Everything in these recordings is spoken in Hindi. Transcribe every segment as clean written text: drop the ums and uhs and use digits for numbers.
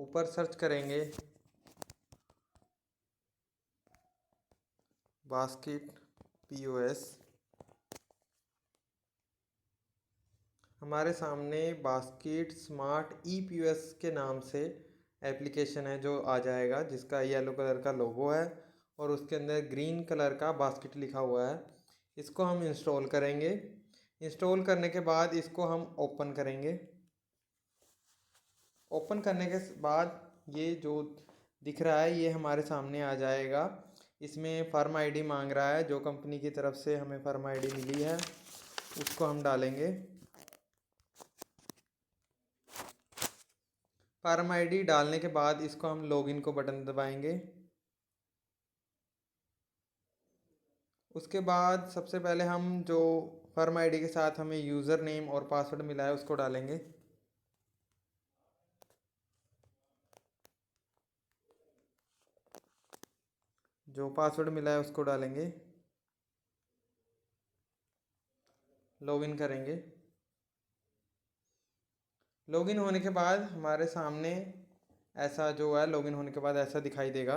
ऊपर सर्च करेंगे बास्केट POS। हमारे सामने बास्केट स्मार्ट EPOS के नाम से एप्लीकेशन है जो आ जाएगा, जिसका येलो कलर का लोगो है और उसके अंदर ग्रीन कलर का बास्केट लिखा हुआ है। इसको हम इंस्टॉल करेंगे। इंस्टॉल करने के बाद इसको हम ओपन करेंगे। ओपन करने के बाद ये जो दिख रहा है ये हमारे सामने आ जाएगा। इसमें फर्म आईडी मांग रहा है, जो कंपनी की तरफ से हमें फर्म आईडी मिली है उसको हम डालेंगे। फर्म आईडी डालने के बाद इसको हम लॉगिन को बटन दबाएंगे। उसके बाद सबसे पहले हम जो फर्म आईडी के साथ हमें यूज़र नेम और पासवर्ड मिला है उसको डालेंगे। जो पासवर्ड मिला है उसको डालेंगे, लॉगिन करेंगे। लॉगिन होने के बाद हमारे सामने ऐसा जो है लॉगिन होने के बाद ऐसा दिखाई देगा।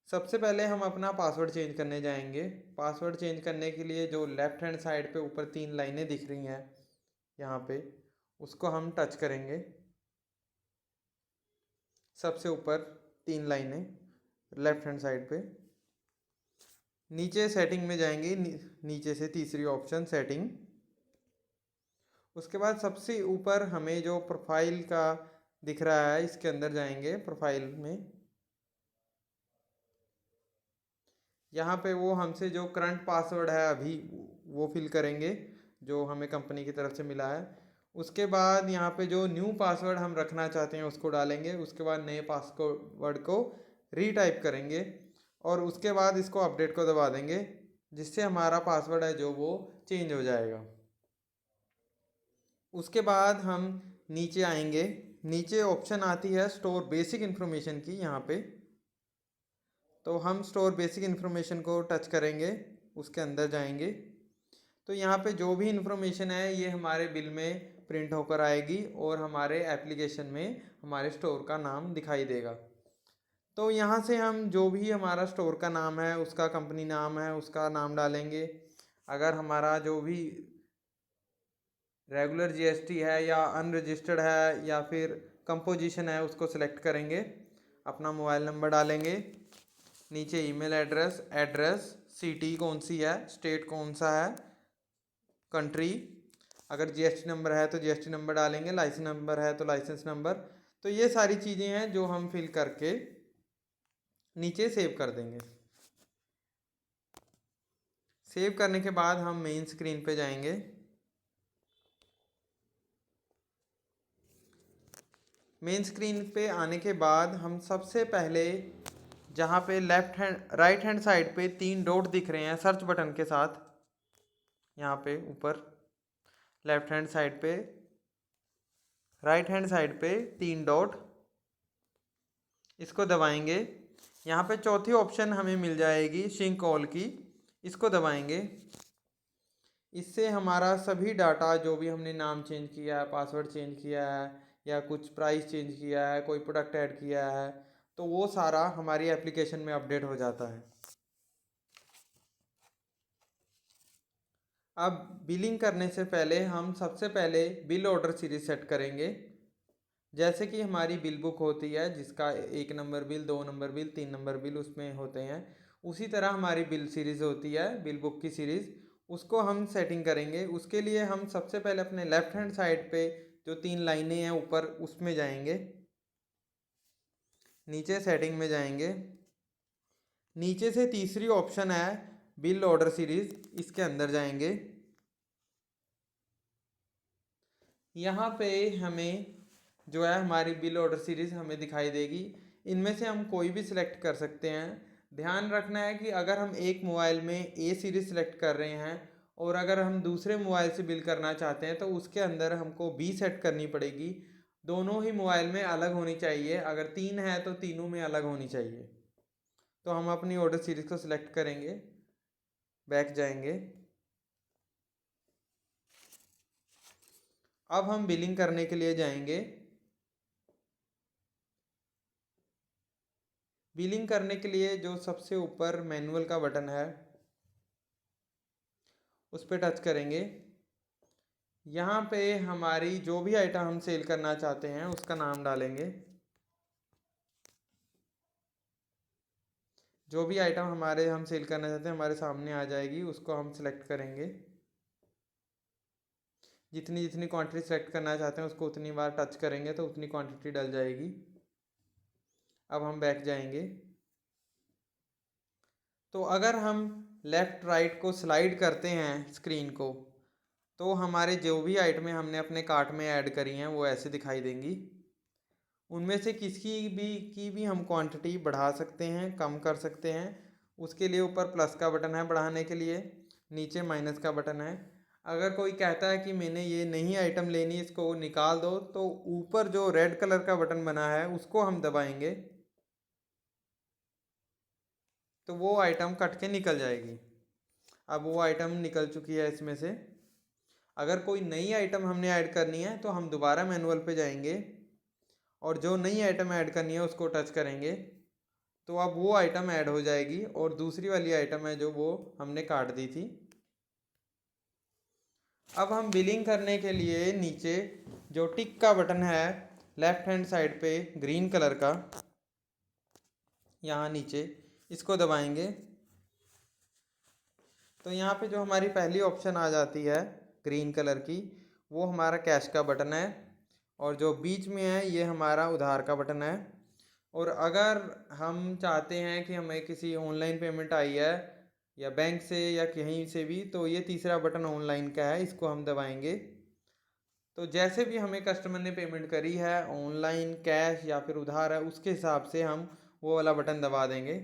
सबसे पहले हम अपना पासवर्ड चेंज करने जाएंगे। पासवर्ड चेंज करने के लिए जो लेफ़्ट हैंड साइड पे ऊपर 3 लाइनें दिख रही हैं यहाँ पे, उसको हम टच करेंगे। सबसे ऊपर 3 लाइनें लेफ़्ट हैंड साइड पे, नीचे सेटिंग में जाएंगे। नीचे से तीसरी ऑप्शन सेटिंग। उसके बाद सबसे ऊपर हमें जो प्रोफाइल का दिख रहा है इसके अंदर जाएंगे। प्रोफाइल में यहाँ पे वो हमसे जो करंट पासवर्ड है अभी वो फिल करेंगे जो हमें कंपनी की तरफ से मिला है। उसके बाद यहाँ पे जो न्यू पासवर्ड हम रखना चाहते हैं उसको डालेंगे। उसके बाद नए पासवर्ड को रीटाइप करेंगे और उसके बाद इसको अपडेट को दबा देंगे, जिससे हमारा पासवर्ड है जो वो चेंज हो जाएगा। उसके बाद हम नीचे आएंगे। नीचे ऑप्शन आती है स्टोर बेसिक इन्फॉर्मेशन की यहाँ पे, तो हम स्टोर बेसिक इन्फॉर्मेशन को टच करेंगे। उसके अंदर जाएंगे तो यहाँ पे जो भी इन्फॉर्मेशन है ये हमारे बिल में प्रिंट होकर आएगी और हमारे एप्लीकेशन में हमारे स्टोर का नाम दिखाई देगा। तो यहाँ से हम जो भी हमारा स्टोर का नाम है, उसका कंपनी नाम है, उसका नाम डालेंगे। अगर हमारा जो भी रेगुलर GST है या अनरजिस्टर्ड है या फिर कंपोजिशन है उसको सिलेक्ट करेंगे। अपना मोबाइल नंबर डालेंगे। नीचे ईमेल एड्रेस, सिटी कौन सी है, स्टेट कौन सा है, कंट्री, अगर GST नंबर है तो GST नंबर डालेंगे, लाइसेंस नंबर है तो लाइसेंस नंबर। तो ये सारी चीज़ें हैं जो हम फिल करके नीचे सेव कर देंगे। सेव करने के बाद हम मेन स्क्रीन पे जाएंगे। मेन स्क्रीन पे आने के बाद हम सबसे पहले जहाँ पे राइट हैंड साइड पे 3 डॉट दिख रहे हैं सर्च बटन के साथ, यहाँ पे ऊपर लेफ्ट हैंड साइड पे राइट हैंड साइड पे 3 डॉट, इसको दबाएंगे। यहाँ पे चौथी ऑप्शन हमें मिल जाएगी सिंक ऑल की, इसको दबाएंगे। इससे हमारा सभी डाटा जो भी हमने नाम चेंज किया है, पासवर्ड चेंज किया है या कुछ प्राइस चेंज किया है, कोई प्रोडक्ट ऐड किया है, तो वो सारा हमारी एप्लीकेशन में अपडेट हो जाता है। अब बिलिंग करने से पहले हम सबसे पहले बिल ऑर्डर सीरीज सेट करेंगे। जैसे कि हमारी बिल बुक होती है जिसका 1 number bill, 2 number bill, 3 number bill उसमें होते हैं, उसी तरह हमारी बिल सीरीज़ होती है, बिल बुक की सीरीज़, उसको हम सेटिंग करेंगे। उसके लिए हम सबसे पहले अपने लेफ़्ट हैंड साइड पे जो 3 लाइनें हैं ऊपर उसमें जाएंगे। नीचे सेटिंग में जाएंगे। नीचे से तीसरी ऑप्शन है बिल ऑर्डर सीरीज़, इसके अंदर जाएंगे। यहाँ पे हमें जो है हमारी बिल ऑर्डर सीरीज़ हमें दिखाई देगी। इनमें से हम कोई भी सिलेक्ट कर सकते हैं। ध्यान रखना है कि अगर हम एक मोबाइल में ए सीरीज़ सिलेक्ट कर रहे हैं और अगर हम दूसरे मोबाइल से बिल करना चाहते हैं तो उसके अंदर हमको बी सेट करनी पड़ेगी। दोनों ही मोबाइल में अलग होनी चाहिए, अगर 3 है तो तीनों में अलग होनी चाहिए। तो हम अपनी ऑर्डर सीरीज़ को सिलेक्ट करेंगे, बैक जाएंगे। अब हम बिलिंग करने के लिए जाएंगे। बिलिंग करने के लिए जो सबसे ऊपर मैनुअल का बटन है उस पर टच करेंगे। यहाँ पे हमारी जो भी आइटम हम सेल करना चाहते हैं उसका नाम डालेंगे। जो भी आइटम हम सेल करना चाहते हैं हमारे सामने आ जाएगी, उसको हम सिलेक्ट करेंगे। जितनी जितनी क्वांटिटी सेलेक्ट करना चाहते हैं उसको उतनी बार टच करेंगे तो उतनी क्वांटिटी डल जाएगी। अब हम बैक जाएंगे। तो अगर हम लेफ़्ट राइट को स्लाइड करते हैं स्क्रीन को, तो हमारे जो भी आइटमें हमने अपने कार्ट में ऐड करी हैं वो ऐसे दिखाई देंगी। उनमें से किसी भी हम क्वांटिटी बढ़ा सकते हैं, कम कर सकते हैं। उसके लिए ऊपर प्लस का बटन है बढ़ाने के लिए, नीचे माइनस का बटन है। अगर कोई कहता है कि मैंने ये नई आइटम लेनी, इसको निकाल दो, तो ऊपर जो रेड कलर का बटन बना है उसको हम दबाएंगे तो वो आइटम कट के निकल जाएगी। अब वो आइटम निकल चुकी है इसमें से। अगर कोई नई आइटम हमने ऐड करनी है तो हम दोबारा मैनुअल पे जाएंगे और जो नई आइटम ऐड करनी है उसको टच करेंगे तो अब वो आइटम ऐड हो जाएगी और दूसरी वाली आइटम है जो वो हमने काट दी थी। अब हम बिलिंग करने के लिए नीचे जो टिक का बटन है लेफ्ट हैंड साइड पे ग्रीन कलर का, यहाँ नीचे इसको दबाएंगे तो यहाँ पे जो हमारी पहली ऑप्शन आ जाती है ग्रीन कलर की, वो हमारा कैश का बटन है और जो बीच में है ये हमारा उधार का बटन है। और अगर हम चाहते हैं कि हमें किसी ऑनलाइन पेमेंट आई है या बैंक से या कहीं से भी, तो ये तीसरा बटन ऑनलाइन का है, इसको हम दबाएंगे। तो जैसे भी हमें कस्टमर ने पेमेंट करी है, ऑनलाइन, कैश या फिर उधार है, उसके हिसाब से हम वो वाला बटन दबा देंगे।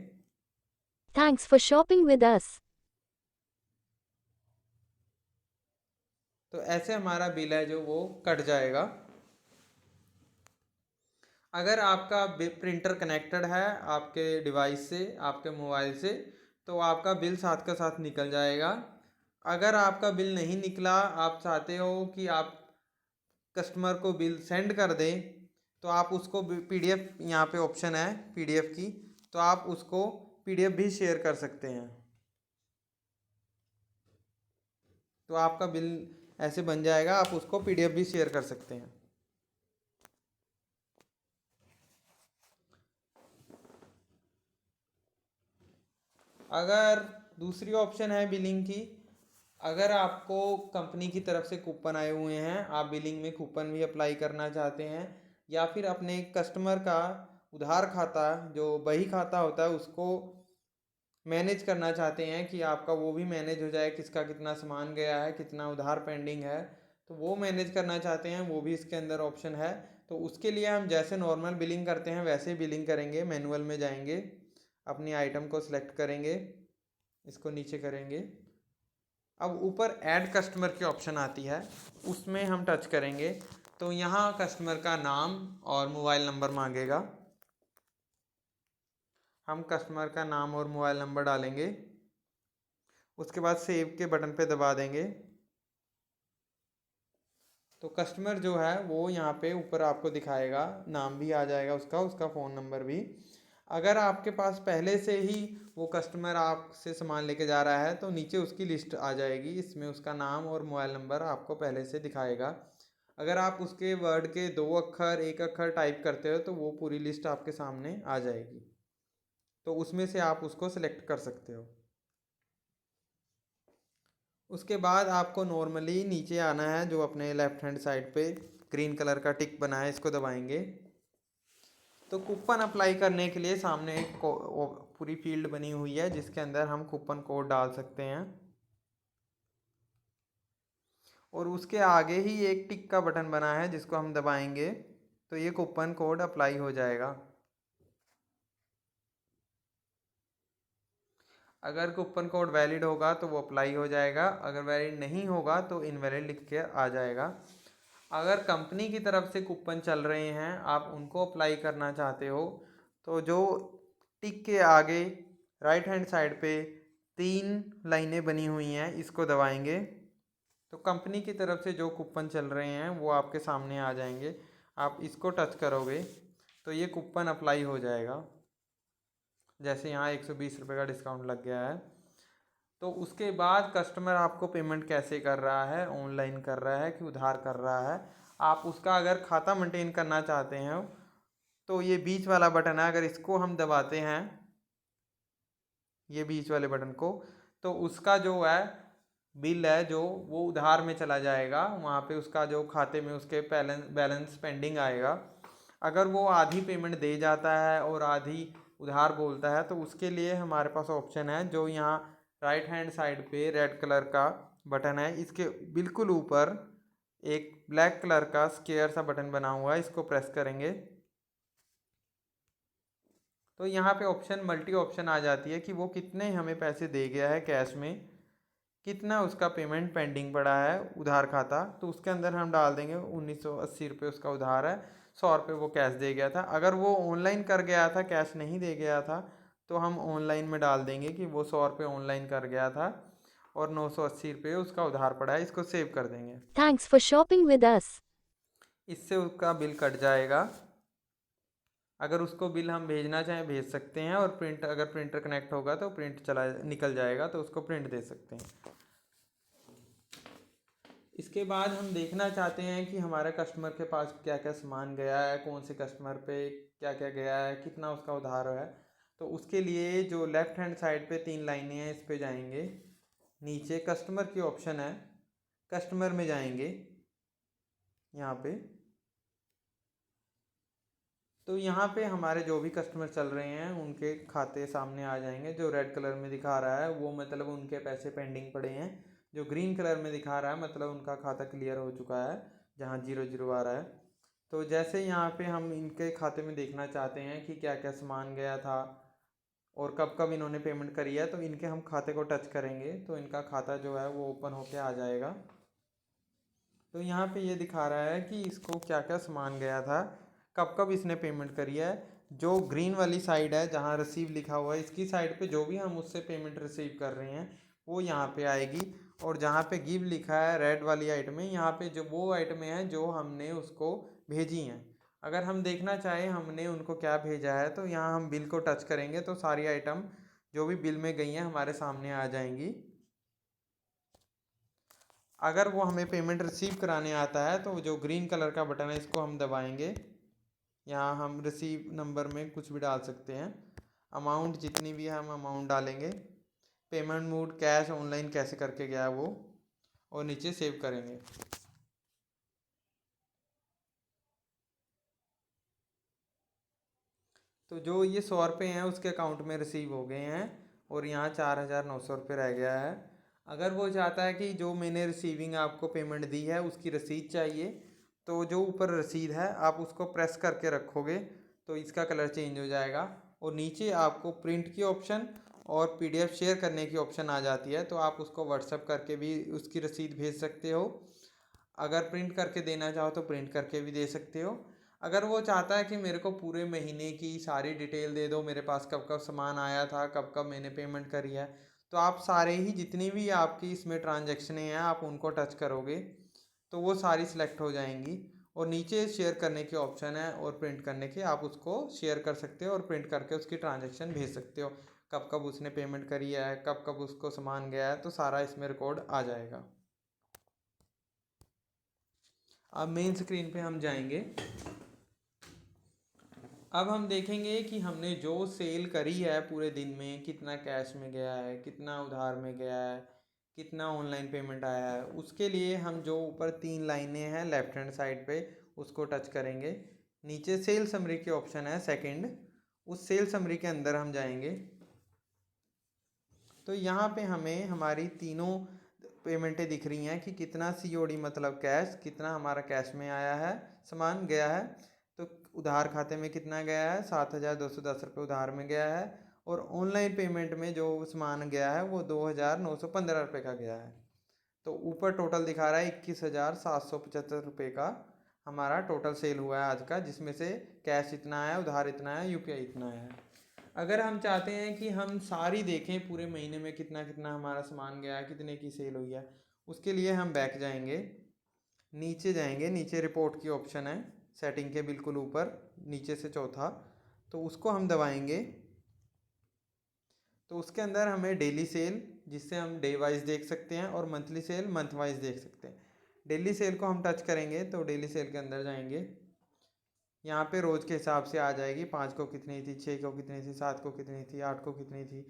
Thanks for shopping with us. तो ऐसे हमारा बिल है जो वो कट जाएगा। अगर आपका प्रिंटर कनेक्टेड है आपके डिवाइस से, आपके मोबाइल से, तो आपका बिल साथ का साथ निकल जाएगा। अगर आपका बिल नहीं निकला, आप चाहते हो कि आप कस्टमर को बिल सेंड कर दें, तो आप उसको पीडीएफ, यहाँ पे ऑप्शन है पीडीएफ की, तो आप उसको पीडीएफ भी शेयर कर सकते हैं। तो आपका बिल ऐसे बन जाएगा, आप उसको पीडीएफ भी शेयर कर सकते हैं। अगर दूसरी ऑप्शन है बिलिंग की, अगर आपको कंपनी की तरफ से कूपन आए हुए हैं, आप बिलिंग में कूपन भी अप्लाई करना चाहते हैं, या फिर अपने कस्टमर का उधार खाता, जो बही खाता होता है, उसको मैनेज करना चाहते हैं कि आपका वो भी मैनेज हो जाए, किसका कितना सामान गया है, कितना उधार पेंडिंग है, तो वो मैनेज करना चाहते हैं, वो भी इसके अंदर ऑप्शन है। तो उसके लिए हम जैसे नॉर्मल बिलिंग करते हैं वैसे बिलिंग करेंगे। मैनुअल में जाएंगे, अपनी आइटम को सिलेक्ट करेंगे, इसको नीचे करेंगे। अब ऊपर ऐड कस्टमर की ऑप्शन आती है, उसमें हम टच करेंगे तो यहाँ कस्टमर का नाम और मोबाइल नंबर मांगेगा। हम कस्टमर का नाम और मोबाइल नंबर डालेंगे, उसके बाद सेव के बटन पे दबा देंगे। तो कस्टमर जो है वो यहाँ पे ऊपर आपको दिखाएगा, नाम भी आ जाएगा उसका, उसका फ़ोन नंबर भी। अगर आपके पास पहले से ही वो कस्टमर आपसे सामान लेके जा रहा है तो नीचे उसकी लिस्ट आ जाएगी, इसमें उसका नाम और मोबाइल नंबर आपको पहले से दिखाएगा। अगर आप उसके वर्ड के 2 अक्षर 1 अक्षर टाइप करते हो तो वो पूरी लिस्ट आपके सामने आ जाएगी, तो उसमें से आप उसको सिलेक्ट कर सकते हो। उसके बाद आपको नॉर्मली नीचे आना है, जो अपने लेफ्ट हैंड साइड पे ग्रीन कलर का टिक बना है, इसको दबाएंगे तो कूपन अप्लाई करने के लिए सामने एक पूरी फील्ड बनी हुई है जिसके अंदर हम कूपन कोड डाल सकते हैं और उसके आगे ही एक टिक का बटन बना है जिसको हम दबाएंगे तो ये कूपन कोड अप्लाई हो जाएगा। अगर कूपन कोड वैलिड होगा तो वो अप्लाई हो जाएगा, अगर वैलिड नहीं होगा तो इनवैलिड लिख के आ जाएगा। अगर कंपनी की तरफ से कूपन चल रहे हैं, आप उनको अप्लाई करना चाहते हो, तो जो टिक के आगे राइट हैंड साइड पे 3 लाइनें बनी हुई हैं, इसको दबाएंगे तो कंपनी की तरफ से जो कूपन चल रहे हैं वो आपके सामने आ जाएंगे। आप इसको टच करोगे तो ये कूपन अप्लाई हो जाएगा। जैसे यहाँ 120 रुपये का डिस्काउंट लग गया है। तो उसके बाद कस्टमर आपको पेमेंट कैसे कर रहा है, ऑनलाइन कर रहा है कि उधार कर रहा है, आप उसका अगर खाता मेंटेन करना चाहते हैं तो ये बीच वाला बटन है, अगर इसको हम दबाते हैं, ये बीच वाले बटन को, तो उसका जो है बिल है जो वो उधार में चला जाएगा। वहाँ पे उसका जो खाते में उसके बैलेंस पेंडिंग आएगा। अगर वो आधी पेमेंट दे जाता है और आधी उधार बोलता है तो उसके लिए हमारे पास ऑप्शन है जो यहाँ राइट हैंड साइड पे रेड कलर का बटन है, इसके बिल्कुल ऊपर एक ब्लैक कलर का स्क्वायर सा बटन बना हुआ है, इसको प्रेस करेंगे तो यहाँ पे ऑप्शन मल्टी ऑप्शन आ जाती है कि वो कितने हमें पैसे दे गया है कैश में, कितना उसका पेमेंट पेंडिंग पड़ा है उधार खाता। तो उसके अंदर हम डाल देंगे 1980 रुपये उसका उधार है, 100 रुपये वो कैश दे गया था। अगर वो ऑनलाइन कर गया था, कैश नहीं दे गया था, तो हम ऑनलाइन में डाल देंगे कि वो 100 रुपये ऑनलाइन कर गया था और 980 रुपये उसका उधार पड़ा है, इसको सेव कर देंगे। Thanks for shopping with us. इससे उसका बिल कट जाएगा। अगर उसको बिल हम भेजना चाहें भेज सकते हैं, और प्रिंट अगर प्रिंटर कनेक्ट होगा तो प्रिंट चला निकल जाएगा तो उसको प्रिंट दे सकते हैं। इसके बाद हम देखना चाहते हैं कि हमारे कस्टमर के पास क्या क्या सामान गया है, कौन से कस्टमर पे क्या क्या गया है, कितना उसका उधार है। तो उसके लिए जो लेफ़्ट हैंड साइड पे 3 लाइनें हैं, इस पे जाएंगे, नीचे कस्टमर की ऑप्शन है, कस्टमर में जाएंगे यहाँ पे। तो यहाँ पे हमारे जो भी कस्टमर चल रहे हैं उनके खाते सामने आ जाएंगे। जो रेड कलर में दिखा रहा है वो मतलब उनके पैसे पेंडिंग पड़े हैं, जो ग्रीन कलर में दिखा रहा है मतलब उनका खाता क्लियर हो चुका है, जहाँ 0 0 आ रहा है। तो जैसे यहाँ पे हम इनके खाते में देखना चाहते हैं कि क्या क्या सामान गया था और कब कब इन्होंने पेमेंट करी है, तो इनके हम खाते को टच करेंगे तो इनका खाता जो है वो ओपन होके आ जाएगा। तो यहाँ पे ये दिखा रहा है कि इसको क्या क्या सामान गया था, कब कब इसने पेमेंट करी है। जो ग्रीन वाली साइड है जहाँ रिसीव लिखा हुआ है, इसकी साइड पे जो भी हम उससे पेमेंट रिसीव कर रहे हैं वो यहाँ पे आएगी। और जहाँ पे गिव लिखा है रेड वाली आइटमें, यहाँ पे जो वो आइटमें हैं जो हमने उसको भेजी हैं। अगर हम देखना चाहें हमने उनको क्या भेजा है तो यहाँ हम बिल को टच करेंगे तो सारी आइटम जो भी बिल में गई हैं हमारे सामने आ जाएंगी। अगर वो हमें पेमेंट रिसीव कराने आता है तो जो ग्रीन कलर का बटन है इसको हम दबाएंगे। यहाँ हम रिसीव नंबर में कुछ भी डाल सकते हैं, अमाउंट जितनी भी है हम अमाउंट डालेंगे, पेमेंट मोड कैश ऑनलाइन कैसे करके गया वो, और नीचे सेव करेंगे। तो जो ये 100 रुपये हैं उसके अकाउंट में रिसीव हो गए हैं और यहाँ 4900 रुपये रह गया है। अगर वो चाहता है कि जो मैंने रिसीविंग आपको पेमेंट दी है उसकी रसीद चाहिए, तो जो ऊपर रसीद है आप उसको प्रेस करके रखोगे तो इसका कलर चेंज हो जाएगा और नीचे आपको प्रिंट की ऑप्शन और PDF शेयर करने की ऑप्शन आ जाती है। तो आप उसको व्हाट्सएप करके भी उसकी रसीद भेज सकते हो, अगर प्रिंट करके देना चाहो तो प्रिंट करके भी दे सकते हो। अगर वो चाहता है कि मेरे को पूरे महीने की सारी डिटेल दे दो, मेरे पास कब कब सामान आया था, कब कब मैंने पेमेंट करी है, तो आप सारे ही जितनी भी आपकी इसमें ट्रांजैक्शनें हैं आप उनको टच करोगे तो वो सारी सिलेक्ट हो जाएंगी। और नीचे शेयर करने की ऑप्शन है और प्रिंट करने की, आप उसको शेयर कर सकते हो और प्रिंट करके उसकी ट्रांजैक्शन भेज सकते हो, कब कब उसने पेमेंट करी है, कब कब उसको सामान गया है, तो सारा इसमें रिकॉर्ड आ जाएगा। अब मेन स्क्रीन पे हम जाएंगे। अब हम देखेंगे कि हमने जो सेल करी है पूरे दिन में, कितना कैश में गया है, कितना उधार में गया है, कितना ऑनलाइन पेमेंट आया है। उसके लिए हम जो ऊपर 3 लाइनें हैं लेफ्ट हैंड साइड पे उसको टच करेंगे, नीचे सेल समरी की ऑप्शन है सेकंड, उस सेल समरी के अंदर हम जाएंगे। तो यहाँ पे हमें हमारी तीनों पेमेंटें दिख रही हैं कि कितना COD मतलब कैश, कितना हमारा कैश में आया है सामान गया है, तो उधार खाते में कितना गया है 7210 रुपये उधार में गया है, और ऑनलाइन पेमेंट में जो सामान गया है वो 2915 रुपये का गया है। तो ऊपर टोटल दिखा रहा है 21,775 रुपये का हमारा टोटल सेल हुआ है आज का, जिसमें से कैश इतना है, उधार इतना है, UPI इतना है। अगर हम चाहते हैं कि हम सारी देखें पूरे महीने में कितना कितना हमारा सामान गया है, कितने की सेल हुई है, उसके लिए हम बैक जाएंगे, नीचे जाएंगे, नीचे रिपोर्ट की ऑप्शन है सेटिंग के बिल्कुल ऊपर नीचे से चौथा, तो उसको हम दबाएंगे। तो उसके अंदर हमें डेली सेल, जिससे हम डे वाइज देख सकते हैं, और मंथली सेल मंथ वाइज देख सकते हैं। डेली सेल को हम टच करेंगे तो डेली सेल के अंदर जाएंगे, यहाँ पे रोज़ के हिसाब से आ जाएगी, 5 को कितनी थी, 6 को कितनी थी, 7 को कितनी थी, 8 को कितनी थी।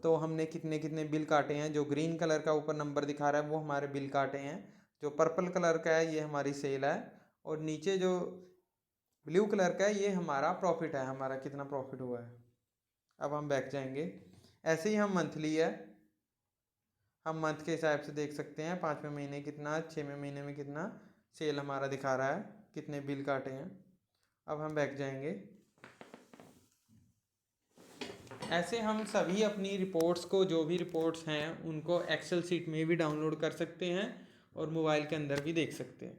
तो हमने कितने कितने बिल काटे हैं। जो ग्रीन कलर का ऊपर नंबर दिखा रहा है वो हमारे बिल काटे हैं। जो पर्पल कलर का है ये हमारी सेल है, और नीचे जो ब्लू कलर का है ये हमारा प्रॉफिट है, हमारा कितना प्रॉफिट हुआ है। अब हम बैक जाएंगे। ऐसे ही हम मंथली है, हम मंथ के हिसाब से देख सकते हैं 5वें महीने कितना, 6वें महीने में कितना सेल हमारा दिखा रहा है, कितने बिल काटे हैं। अब हम बैक जाएंगे। ऐसे हम सभी अपनी रिपोर्ट्स को, जो भी रिपोर्ट्स हैं उनको एक्सेल सीट में भी डाउनलोड कर सकते हैं और मोबाइल के अंदर भी देख सकते हैं।